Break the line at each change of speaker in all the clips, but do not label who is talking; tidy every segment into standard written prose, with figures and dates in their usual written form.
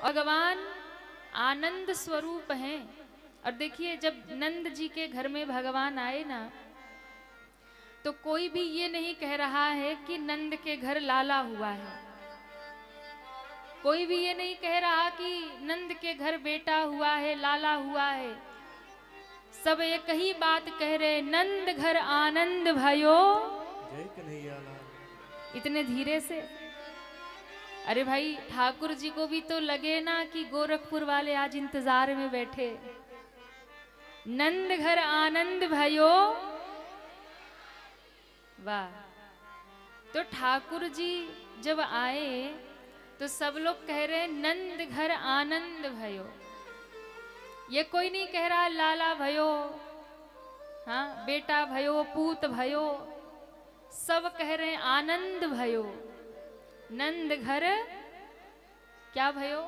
भगवान आनंद स्वरूप हैं। और देखिए, जब नंद जी के घर में भगवान आए ना, तो कोई भी ये नहीं कह रहा है कि नंद के घर लाला हुआ है। कोई भी ये नहीं कह रहा कि नंद के घर बेटा हुआ है, लाला हुआ है। सब एक ही बात कह रहे, नंद घर आनंद भयो।
जय कन्हैया लाल।
इतने धीरे से। अरे भाई, ठाकुर जी को भी तो लगे ना कि गोरखपुर वाले आज इंतजार में बैठे। नंद घर आनंद भयो। वाह। तो ठाकुर जी जब आए तो सब लोग कह रहे नंद घर आनंद भयो। ये कोई नहीं कह रहा लाला भयो, हाँ बेटा भयो, पूत भयो। सब कह रहे आनंद भयो। नंद घर क्या भयो?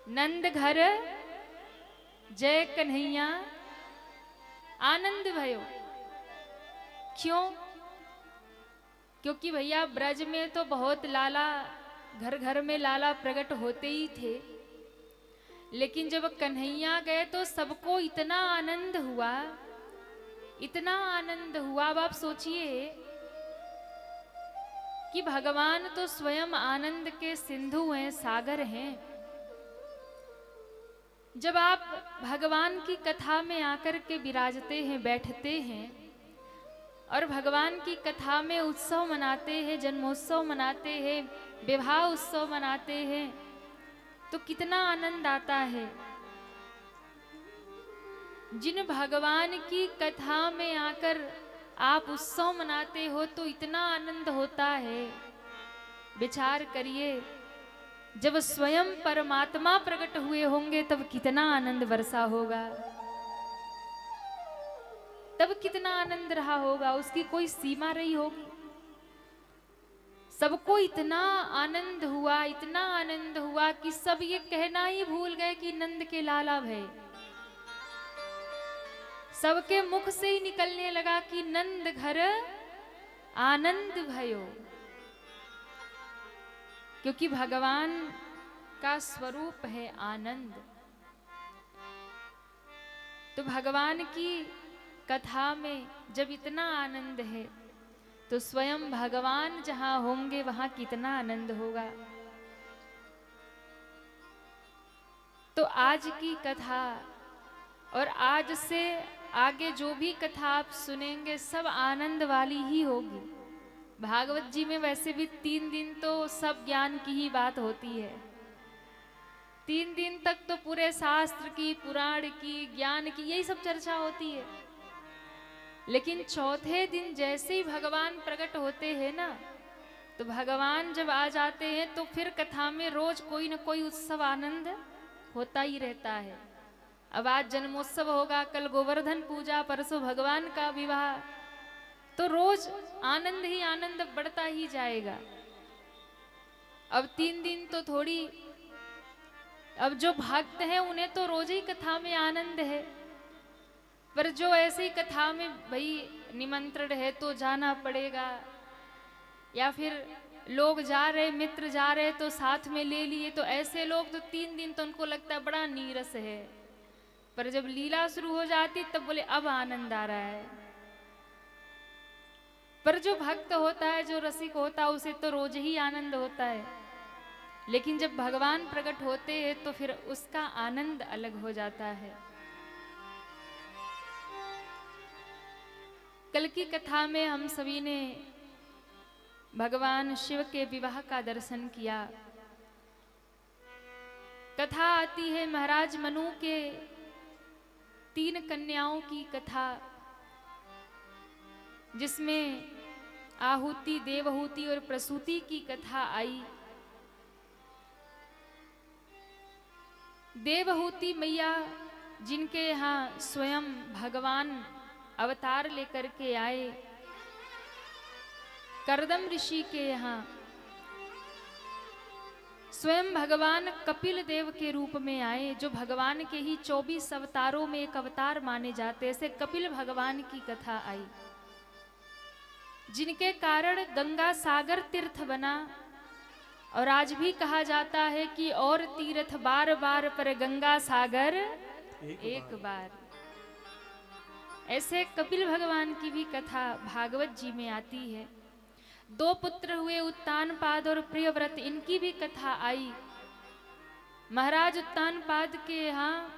नंद घर जय कन्हैया आनंद भयो। क्यों? क्योंकि भैया ब्रज में तो बहुत लाला, घर घर में लाला प्रकट होते ही थे। लेकिन जब कन्हैया गए तो सबको इतना आनंद हुआ, इतना आनंद हुआ। अब आप सोचिए कि भगवान तो स्वयं आनंद के सिंधु हैं, सागर हैं। जब आप भगवान की कथा में आकर के विराजते हैं, बैठते हैं और भगवान की कथा में उत्सव मनाते हैं, जन्मोत्सव मनाते हैं, विवाह उत्सव मनाते हैं, तो कितना आनंद आता है। जिन भगवान की कथा में आकर आप उत्सव मनाते हो तो इतना आनंद होता है। विचार करिए, जब स्वयं परमात्मा प्रकट हुए होंगे तब कितना आनंद बरसा होगा, तब कितना आनंद रहा होगा, उसकी कोई सीमा रही होगी। सबको इतना आनंद हुआ, इतना आनंद हुआ कि सब ये कहना ही भूल गए कि नंद के लाला भय। सबके मुख से ही निकलने लगा कि नंद घर आनंद भयो। क्योंकि भगवान का स्वरूप है आनंद। तो भगवान की कथा में जब इतना आनंद है तो स्वयं भगवान जहां होंगे वहां कितना आनंद होगा। तो आज की कथा और आज से आगे जो भी कथा आप सुनेंगे सब आनंद वाली ही होगी। भागवत जी में वैसे भी 3 दिन तो सब ज्ञान की ही बात होती है। 3 दिन तक तो पूरे शास्त्र की, पुराण की, ज्ञान की यही सब चर्चा होती है। लेकिन चौथे दिन जैसे ही भगवान प्रकट होते हैं ना, तो भगवान जब आ जाते हैं तो फिर कथा में रोज कोई न कोई उत्सव आनंद होता ही रहता है। अब आज जन्मोत्सव होगा, कल गोवर्धन पूजा, परसों भगवान का विवाह, तो रोज आनंद ही आनंद बढ़ता ही जाएगा। अब 3 दिन तो थोड़ी, अब जो भक्त हैं उन्हें तो रोज ही कथा में आनंद है। पर जो ऐसे ही कथा में भाई निमंत्रण है तो जाना पड़ेगा, या फिर लोग जा रहे, मित्र जा रहे तो साथ में ले लिए, तो ऐसे लोग तो 3 दिन तो उनको लगता है बड़ा नीरस है। पर जब लीला शुरू हो जाती तब बोले अब आनंद आ रहा है। पर जो भक्त होता है, जो रसिक होता है, उसे तो रोज ही आनंद होता है। लेकिन जब भगवान प्रकट होते हैं तो फिर उसका आनंद अलग हो जाता है। कल की कथा में हम सभी ने भगवान शिव के विवाह का दर्शन किया। कथा आती है महाराज मनु के 3 कन्याओं की कथा, जिसमें आहुति, देवहूति और प्रसूति की कथा आई। देवहूति मैया जिनके यहाँ स्वयं भगवान अवतार लेकर के आए, करदम ऋषि के यहाँ स्वयं भगवान कपिल देव के रूप में आए, जो भगवान के ही 24 अवतारों में एक अवतार माने जाते। ऐसे कपिल भगवान की कथा आई, जिनके कारण गंगा सागर तीर्थ बना और आज भी कहा जाता है कि और तीर्थ बार बार पर गंगा सागर एक बार। ऐसे कपिल भगवान की भी कथा भागवत जी में आती है। दो पुत्र हुए उत्तानपाद और प्रियव्रत, इनकी भी कथा आई। महाराज उत्तानपाद के यहाँ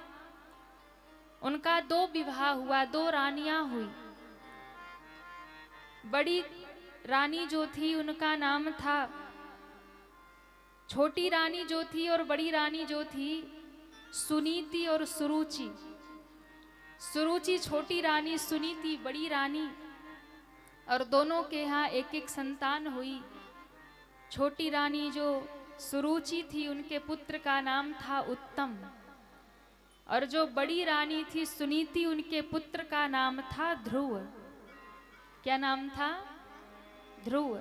उनका दो विवाह हुआ, दो रानियां हुई। बड़ी रानी जो थी उनका नाम था, छोटी रानी जो थी और बड़ी रानी जो थी सुनीति और सुरुचि। सुरुचि छोटी रानी, सुनीति बड़ी रानी, और दोनों के यहाँ एक एक संतान हुई। छोटी रानी जो सुरुचि थी उनके पुत्र का नाम था उत्तम, और जो बड़ी रानी थी सुनीति उनके पुत्र का नाम था ध्रुव। क्या नाम था? ध्रुव।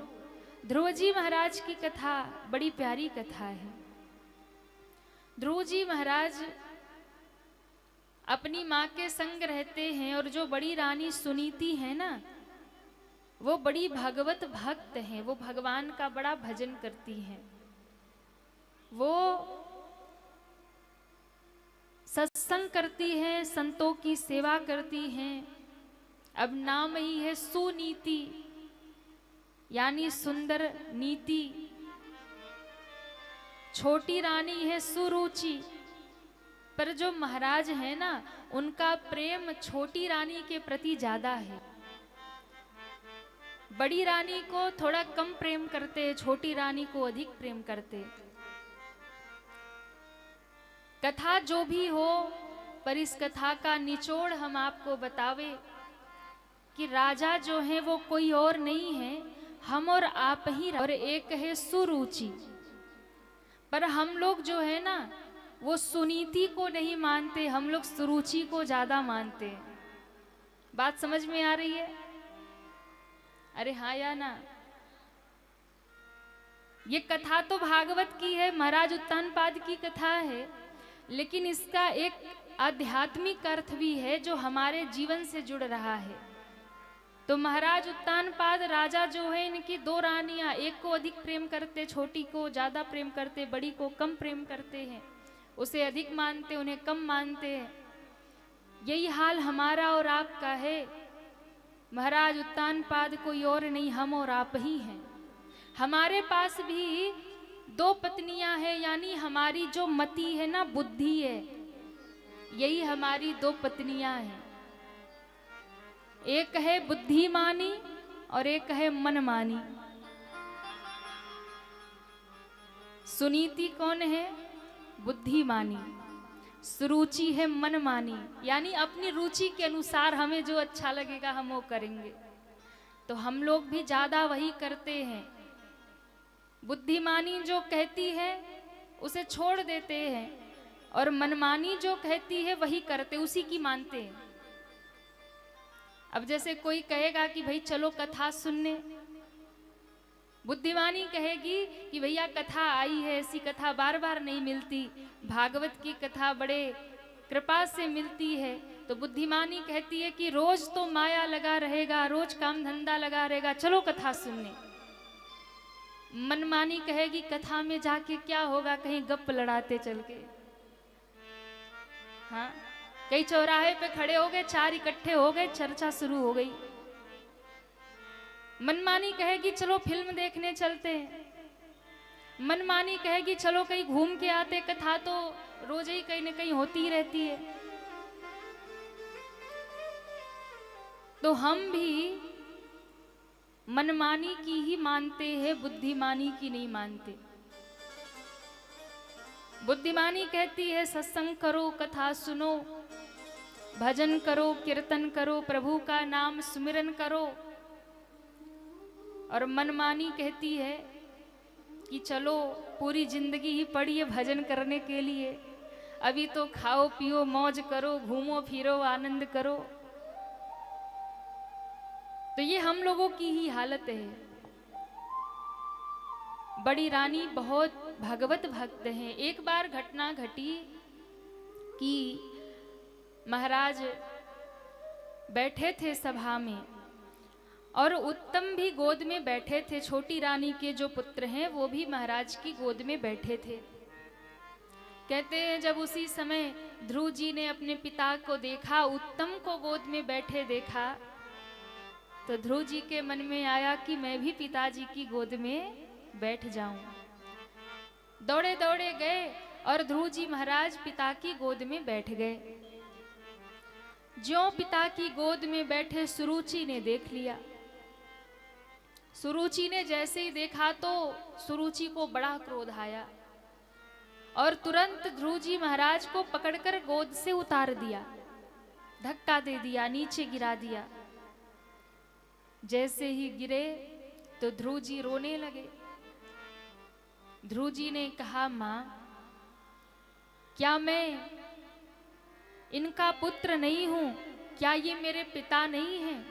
ध्रुव जी महाराज की कथा बड़ी प्यारी कथा है। ध्रुव जी महाराज अपनी माँ के संग रहते हैं, और जो बड़ी रानी सुनीति है ना, वो बड़ी भागवत भक्त हैं। वो भगवान का बड़ा भजन करती हैं, वो सत्संग करती हैं, संतों की सेवा करती हैं। अब नाम ही है सुनीति, यानी सुंदर नीति। छोटी रानी है सुरुचि, पर जो महाराज है ना, उनका प्रेम छोटी रानी के प्रति ज्यादा है। बड़ी रानी को थोड़ा कम प्रेम करते, छोटी रानी को अधिक प्रेम करते। कथा जो भी हो, पर इस कथा का निचोड़ हम आपको बतावे कि राजा जो है वो कोई और नहीं है, हम और आप ही। और एक है सुरुचि, पर हम लोग जो है ना वो सुनीति को नहीं मानते, हम लोग सुरुचि को ज्यादा मानते हैं। बात समझ में आ रही है? अरे हाँ या ना? ये कथा तो भागवत की है, महाराज उत्तानपाद की कथा है, लेकिन इसका एक आध्यात्मिक अर्थ भी है जो हमारे जीवन से जुड़ रहा है। तो महाराज उत्तानपाद राजा जो है, इनकी दो रानियां, एक को अधिक प्रेम करते, छोटी को ज्यादा प्रेम करते, बड़ी को कम प्रेम करते हैं, उसे अधिक मानते, उन्हें कम मानते हैं। यही हाल हमारा और आपका है। महाराज उत्तानपाद कोई और नहीं, हम और आप ही हैं। हमारे पास भी दो पत्नियां हैं, यानी हमारी जो मति है ना, बुद्धि है, यही हमारी दो पत्नियां हैं। एक है बुद्धिमानी और एक है मनमानी। सुनीति कौन है? बुद्धिमानी। सुरुचि है मनमानी, यानी अपनी रुचि के अनुसार हमें जो अच्छा लगेगा हम वो करेंगे। तो हम लोग भी ज्यादा वही करते हैं। बुद्धिमानी जो कहती है उसे छोड़ देते हैं, और मनमानी जो कहती है वही करते, उसी की मानते हैं। अब जैसे कोई कहेगा कि भाई चलो कथा सुनने, बुद्धिमानी कहेगी कि भैया कथा आई है, ऐसी कथा बार बार नहीं मिलती, भागवत की कथा बड़े कृपा से मिलती है। तो बुद्धिमानी कहती है कि रोज तो माया लगा रहेगा, रोज काम धंधा लगा रहेगा, चलो कथा सुनने। मनमानी कहेगी कथा में जाके क्या होगा, कहीं गप लड़ाते चल के। हाँ, कई चौराहे पे खड़े हो गए, चार इकट्ठे हो गए, चर्चा शुरू हो गई। मनमानी कहेगी चलो फिल्म देखने चलते हैं। मनमानी कहेगी चलो कहीं घूम के आते, कथा तो रोज ही कहीं न कहीं होती ही रहती है। तो हम भी मनमानी की ही मानते हैं, बुद्धिमानी की नहीं मानते। बुद्धिमानी कहती है सत्संग करो, कथा सुनो, भजन करो, कीर्तन करो, प्रभु का नाम सुमिरन करो। और मनमानी कहती है कि चलो पूरी जिंदगी ही पड़ी है भजन करने के लिए, अभी तो खाओ पियो मौज करो, घूमो फिरो आनंद करो। तो ये हम लोगों की ही हालत है। बड़ी रानी बहुत भगवत भक्त हैं। एक बार घटना घटी कि महाराज बैठे थे सभा में, और उत्तम भी गोद में बैठे थे। छोटी रानी के जो पुत्र हैं वो भी महाराज की गोद में बैठे थे। कहते हैं जब उसी समय ध्रुव जी ने अपने पिता को देखा, उत्तम को गोद में बैठे देखा, तो ध्रुव जी के मन में आया कि मैं भी पिताजी की गोद में बैठ जाऊं। दौड़े दौड़े गए और ध्रुव जी महाराज पिता की गोद में बैठ गए। ज्यों पिता की गोद में बैठे सुरुचि ने देख लिया। सुरुचि ने जैसे ही देखा तो सुरुचि को बड़ा क्रोध आया और तुरंत ध्रुव जी महाराज को पकड़कर गोद से उतार दिया, धक्का दे दिया, नीचे गिरा दिया। जैसे ही गिरे तो ध्रुव जी रोने लगे। ध्रुव जी ने कहा, मां, क्या मैं इनका पुत्र नहीं हूं? क्या ये मेरे पिता नहीं हैं?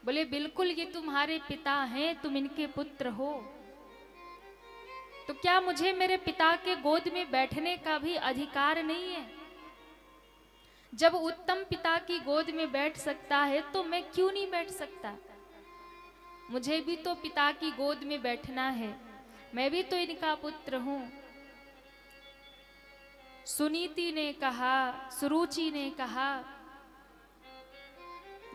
बोले बिल्कुल ये तुम्हारे पिता हैं, तुम इनके पुत्र हो। तो क्या मुझे मेरे पिता के गोद में बैठने का भी अधिकार नहीं है? जब उत्तम पिता की गोद में बैठ सकता है तो मैं क्यों नहीं बैठ सकता? मुझे भी तो पिता की गोद में बैठना है, मैं भी तो इनका पुत्र हूं। सुनीति ने कहा, सुरुचि ने कहा,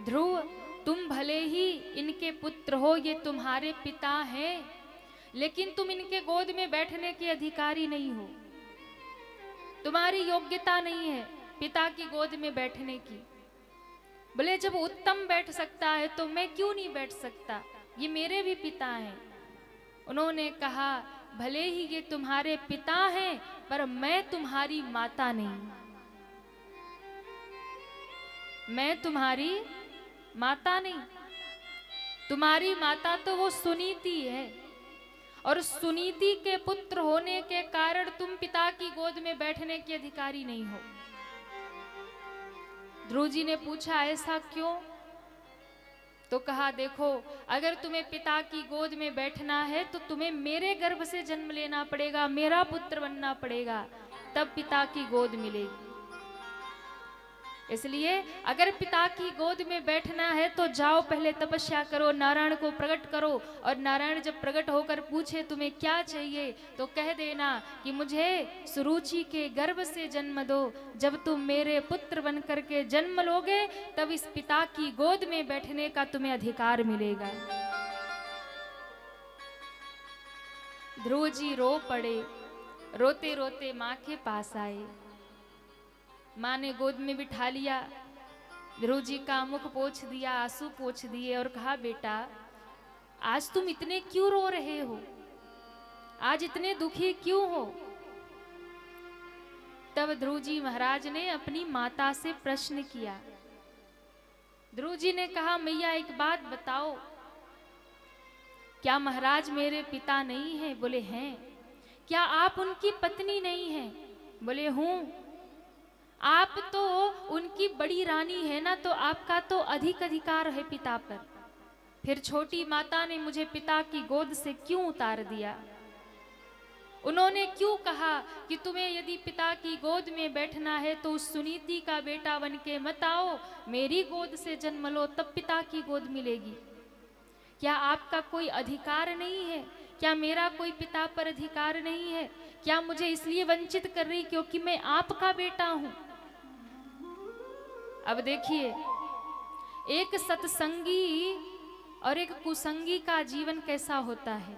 ध्रुव तुम भले ही इनके पुत्र हो, ये तुम्हारे पिता हैं, लेकिन तुम इनके गोद में बैठने के अधिकारी नहीं हो। तुम्हारी योग्यता नहीं है पिता की गोद में बैठने की। बोले जब उत्तम बैठ सकता है तो मैं क्यों नहीं बैठ सकता? ये मेरे भी पिता हैं। उन्होंने कहा, भले ही ये तुम्हारे पिता हैं पर मैं तुम्हारी माता नहीं, मैं तुम्हारी माता नहीं। तुम्हारी माता तो वो सुनीति है और सुनीति के पुत्र होने के कारण तुम पिता की गोद में बैठने के अधिकारी नहीं हो। ध्रुव जी ने पूछा, ऐसा क्यों? तो कहा, देखो अगर तुम्हें पिता की गोद में बैठना है तो तुम्हें मेरे गर्भ से जन्म लेना पड़ेगा, मेरा पुत्र बनना पड़ेगा, तब पिता की गोद मिलेगी। इसलिए अगर पिता की गोद में बैठना है तो जाओ पहले तपस्या करो, नारायण को प्रकट करो, और नारायण जब प्रकट होकर पूछे तुम्हें क्या चाहिए तो कह देना कि मुझे सुरुचि के गर्भ से जन्म दो। जब तुम मेरे पुत्र बन करके जन्म लोगे तब इस पिता की गोद में बैठने का तुम्हें अधिकार मिलेगा। ध्रुव जी रो पड़े, रोते रोते माँ के पास आए। माँ ने गोद में बिठा लिया, ध्रुव जी का मुख पोंछ दिया, आंसू पोंछ दिए और कहा, बेटा आज तुम इतने क्यों रो रहे हो? आज इतने दुखी क्यों हो? तब ध्रुव जी महाराज ने अपनी माता से प्रश्न किया। ध्रुव जी ने कहा, मैया एक बात बताओ, क्या महाराज मेरे पिता नहीं हैं? बोले हैं। क्या आप उनकी पत्नी नहीं हैं? बोले हूं। आप तो उनकी बड़ी रानी है ना, तो आपका तो अधिक अधिकार है पिता पर। फिर छोटी माता ने मुझे पिता की गोद से क्यों उतार दिया? उन्होंने क्यों कहा कि तुम्हें यदि पिता की गोद में बैठना है तो उस सुनीति का बेटा बन के मत आओ, मेरी गोद से जन्म लो, तब पिता की गोद मिलेगी। क्या आपका कोई अधिकार नहीं है? क्या मेरा कोई पिता पर अधिकार नहीं है? क्या मुझे इसलिए वंचित कर रही क्योंकि मैं आपका बेटा हूं? अब देखिए, एक सत्संगी और एक कुसंगी का जीवन कैसा होता है।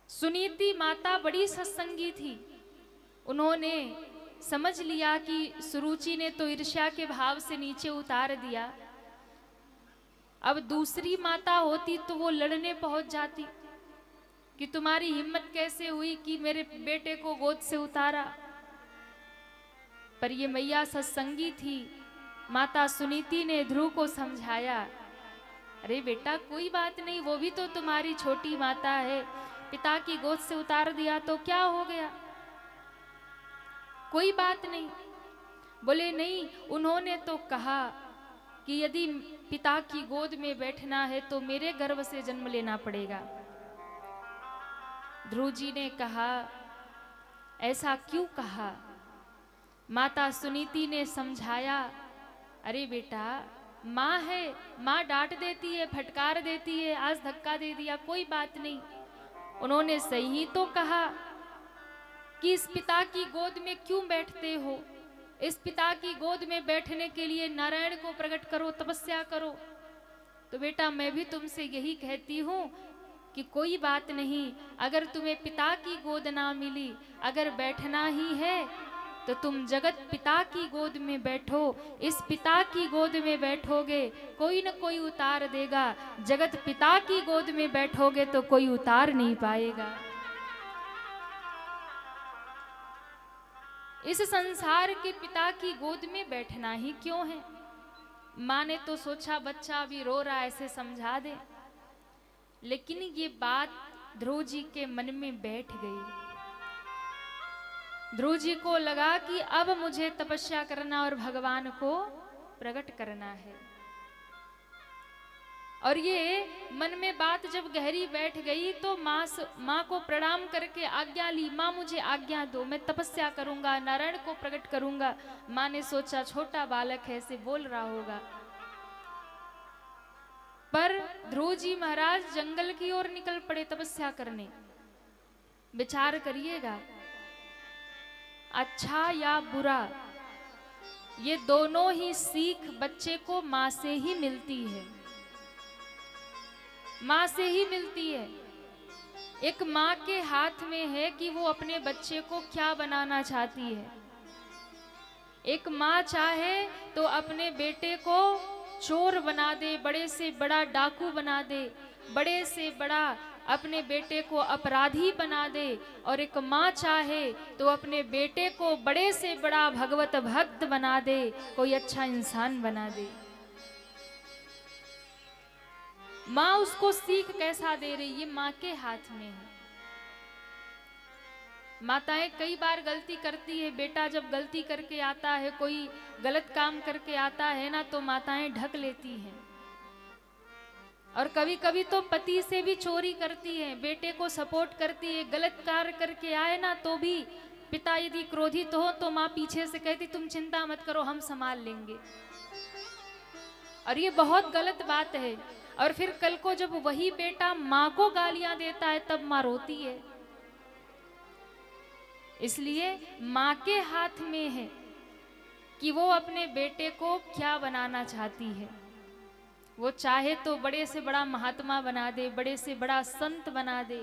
सुनीति माता बड़ी सत्संगी थी। उन्होंने समझ लिया कि सुरुचि ने तो ईर्ष्या के भाव से नीचे उतार दिया। अब दूसरी माता होती तो वो लड़ने पहुंच जाती कि तुम्हारी हिम्मत कैसे हुई कि मेरे बेटे को गोद से उतारा। पर ये मैया सत्संगी थी। माता सुनीति ने ध्रुव को समझाया, अरे बेटा कोई बात नहीं, वो भी तो तुम्हारी छोटी माता है, पिता की गोद से उतार दिया तो क्या हो गया, कोई बात नहीं। बोले नहीं, उन्होंने तो कहा कि यदि पिता की गोद में बैठना है तो मेरे गर्भ से जन्म लेना पड़ेगा। ध्रुव जी ने कहा, ऐसा क्यों कहा? माता सुनीति ने समझाया, अरे बेटा माँ है, माँ डांट देती है, फटकार देती है, आज धक्का दे दिया, कोई बात नहीं। उन्होंने सही ही तो कहा कि इस पिता की गोद में क्यों बैठते हो, इस पिता की गोद में बैठने के लिए नारायण को प्रकट करो, तपस्या करो। तो बेटा मैं भी तुमसे यही कहती हूँ कि कोई बात नहीं, अगर तुम्हें पिता की गोद ना मिली, अगर बैठना ही है तो तुम जगत पिता की गोद में बैठो। इस पिता की गोद में बैठोगे कोई न कोई उतार देगा, जगत पिता की गोद में बैठोगे तो कोई उतार नहीं पाएगा। इस संसार के पिता की गोद में बैठना ही क्यों है। माँ ने तो सोचा बच्चा अभी रो रहा है, ऐसे समझा दे, लेकिन ये बात ध्रुव जी के मन में बैठ गई। ध्रुव जी को लगा कि अब मुझे तपस्या करना और भगवान को प्रकट करना है। और ये मन में बात जब गहरी बैठ गई तो माँ को प्रणाम करके आज्ञा ली, माँ मुझे आज्ञा दो, मैं तपस्या करूंगा, नारायण को प्रकट करूंगा। माँ ने सोचा छोटा बालक है, ऐसे बोल रहा होगा। पर ध्रुव जी महाराज जंगल की ओर निकल पड़े तपस्या करने। विचार करिएगा, अच्छा या बुरा, ये दोनों ही सीख बच्चे को माँ से ही मिलती है, माँ से ही मिलती है। एक माँ के हाथ में है कि वो अपने बच्चे को क्या बनाना चाहती है। एक माँ चाहे तो अपने बेटे को चोर बना दे, बड़े से बड़ा डाकू बना दे, बड़े से बड़ा अपने बेटे को अपराधी बना दे। और एक माँ चाहे तो अपने बेटे को बड़े से बड़ा भगवत भक्त बना दे, कोई अच्छा इंसान बना दे। माँ उसको सीख कैसा दे रही, ये माँ के हाथ में है। माताएं कई बार गलती करती है, बेटा जब गलती करके आता है, कोई गलत काम करके आता है ना, तो माताएं ढक लेती हैं। और कभी कभी तो पति से भी चोरी करती है, बेटे को सपोर्ट करती है। गलत कार्य करके आए ना तो भी पिता यदि क्रोधित हो तो माँ पीछे से कहती तुम चिंता मत करो, हम संभाल लेंगे। और ये बहुत गलत बात है। और फिर कल को जब वही बेटा माँ को गालियां देता है तब माँ रोती है। इसलिए माँ के हाथ में है कि वो अपने बेटे को क्या बनाना चाहती है। वो चाहे तो बड़े से बड़ा महात्मा बना दे, बड़े से बड़ा संत बना दे,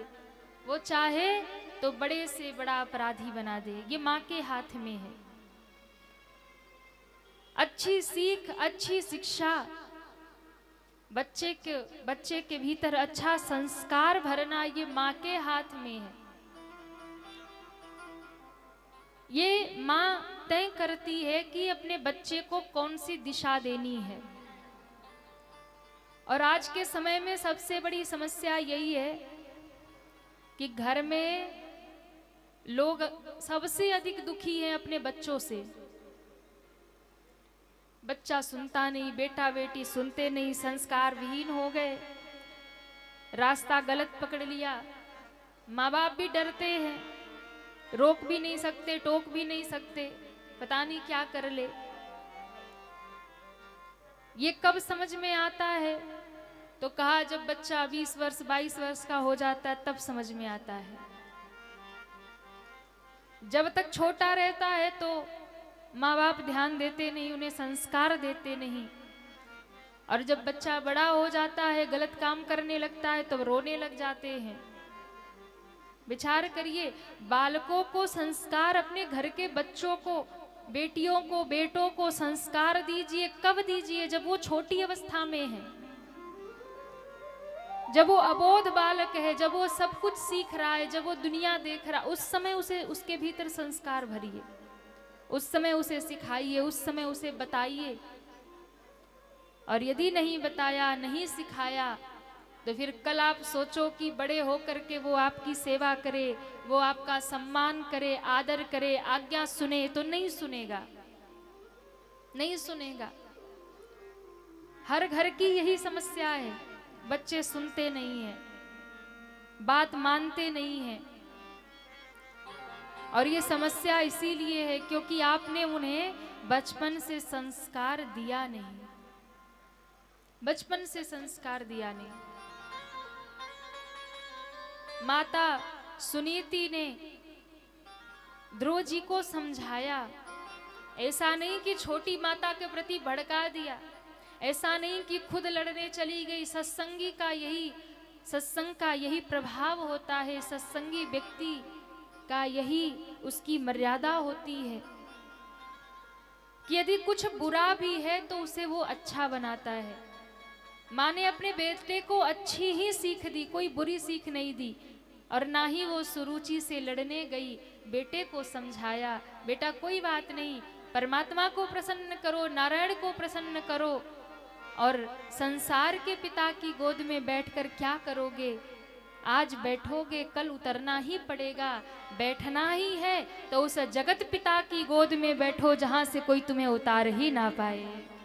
वो चाहे तो बड़े से बड़ा अपराधी बना दे, ये माँ के हाथ में है। अच्छी सीख, अच्छी शिक्षा, बच्चे के भीतर अच्छा संस्कार भरना, ये माँ के हाथ में है। ये माँ तय करती है कि अपने बच्चे को कौन सी दिशा देनी है। और आज के समय में सबसे बड़ी समस्या यही है कि घर में लोग सबसे अधिक दुखी हैं अपने बच्चों से। बच्चा सुनता नहीं, बेटा बेटी सुनते नहीं, संस्कार विहीन हो गए, रास्ता गलत पकड़ लिया। माँ बाप भी डरते हैं, रोक भी नहीं सकते, टोक भी नहीं सकते, पता नहीं क्या कर ले। ये कब समझ में आता है तो कहा जब बच्चा 20 वर्ष 22 वर्ष का हो जाता है तब समझ में आता है। जब तक छोटा रहता है तो माँ बाप ध्यान देते नहीं, उन्हें संस्कार देते नहीं। और जब बच्चा बड़ा हो जाता है, गलत काम करने लगता है, तब रोने लग जाते हैं। विचार करिए, बालकों को संस्कार, अपने घर के बच्चों को, बेटियों को, बेटों को संस्कार दीजिए। कब दीजिए? जब वो छोटी अवस्था में है, जब वो अबोध बालक है, जब वो सब कुछ सीख रहा है, जब वो दुनिया देख रहा, उस समय उसे उसके भीतर संस्कार भरिए, उस समय उसे सिखाइए, उस समय उसे बताइए। और यदि नहीं बताया, नहीं सिखाया, तो फिर कल आप सोचो कि बड़े होकर के वो आपकी सेवा करे, वो आपका सम्मान करे, आदर करे, आज्ञा सुने, तो नहीं सुनेगा, नहीं सुनेगा। हर घर की यही समस्या है, बच्चे सुनते नहीं हैं, बात मानते नहीं हैं। और ये समस्या इसीलिए है क्योंकि आपने उन्हें बचपन से संस्कार दिया नहीं। बचपन से संस्कार दिया नहीं। माता सुनीति ने ध्रुव जी को समझाया, ऐसा नहीं कि छोटी माता के प्रति भड़का दिया, ऐसा नहीं कि खुद लड़ने चली गई। सत्संग का यही प्रभाव होता है, सत्संगी व्यक्ति का यही उसकी मर्यादा होती है कि यदि कुछ बुरा भी है तो उसे वो अच्छा बनाता है। माँ ने अपने बेटे को अच्छी ही सीख दी, कोई बुरी सीख नहीं दी, और ना ही वो सुरुचि से लड़ने गई। बेटे को समझाया, बेटा कोई बात नहीं, परमात्मा को प्रसन्न करो, नारायण को प्रसन्न करो, और संसार के पिता की गोद में बैठकर क्या करोगे? आज बैठोगे कल उतरना ही पड़ेगा। बैठना ही है तो उस जगत पिता की गोद में बैठो जहां से कोई तुम्हें उतार ही ना पाए।